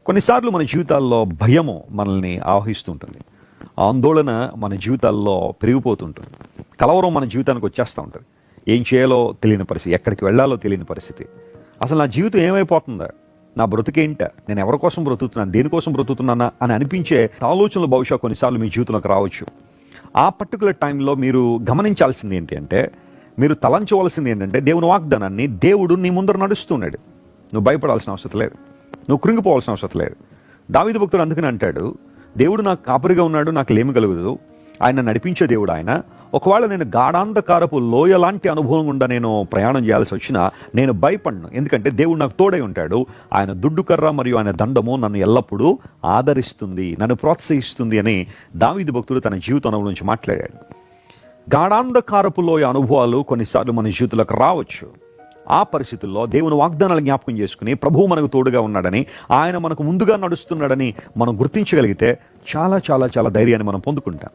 కొన్నిసార్లు మన జీవితాల్లో భయము మనల్ని ఆవహిస్తుంటుంది. ఆందోళన మన జీవితాల్లో పెరిగిపోతుంటుంది. కలవరం మన జీవితానికి వచ్చేస్తూ ఉంటుంది. ఏం చేయాలో తెలియని పరిస్థితి, ఎక్కడికి వెళ్ళాలో తెలియని పరిస్థితి. అసలు నా జీవితం ఏమైపోతుందా, నా బ్రతుకేంటా, నేను ఎవరి కోసం బ్రతుకుతున్నాను, దేనికోసం బ్రతుకుతున్నానా అని అనిపించే ఆలోచనలు బహుశా కొన్నిసార్లు మీ జీవితంలోకి రావచ్చు. ఆ పర్టికులర్ టైంలో మీరు గమనించాల్సింది ఏంటి అంటే, మీరు తలంచవలసింది ఏంటంటే, దేవుని వాగ్దానాన్ని దేవుడు నీ ముందర నడుస్తున్నాడు. నువ్వు భయపడాల్సిన అవసరం లేదు, నువ్వు కృంగిపోవాల్సిన అవసరం లేదు. దావీదు భక్తుడు అందుకని అంటాడు, దేవుడు నాకు కాపరిగా ఉన్నాడు, నాకు లేమి కలుగుదు, ఆయన నడిపించే దేవుడు ఆయన. ఒకవేళ నేను గాఢాంధకారపు లోయ లాంటి అనుభవం గుండా నేను ప్రయాణం చేయాల్సి వచ్చినా నేను భయపడను, ఎందుకంటే దేవుడు నాకు తోడై ఉంటాడు. ఆయన దుడ్డు కర్ర మరియు ఆయన దండము నన్ను ఎల్లప్పుడూ ఆదరిస్తుంది, నన్ను ప్రోత్సహిస్తుంది అని దావీదు భక్తుడు తన జీవిత అనుభవం నుంచి మాట్లాడాడు. గాఢాంధకారపు లోయ అనుభవాలు కొన్నిసార్లు మన జీవితంలోకి రావచ్చు. ఆ పరిస్థితుల్లో దేవుని వాగ్దానాలు జ్ఞాపకం చేసుకుని ప్రభువు మనకు తోడుగా ఉన్నాడని, ఆయన మనకు ముందుగా నడుస్తున్నాడని మనం గుర్తించగలిగితే చాలా చాలా చాలా ధైర్యాన్ని మనం పొందుకుంటాం.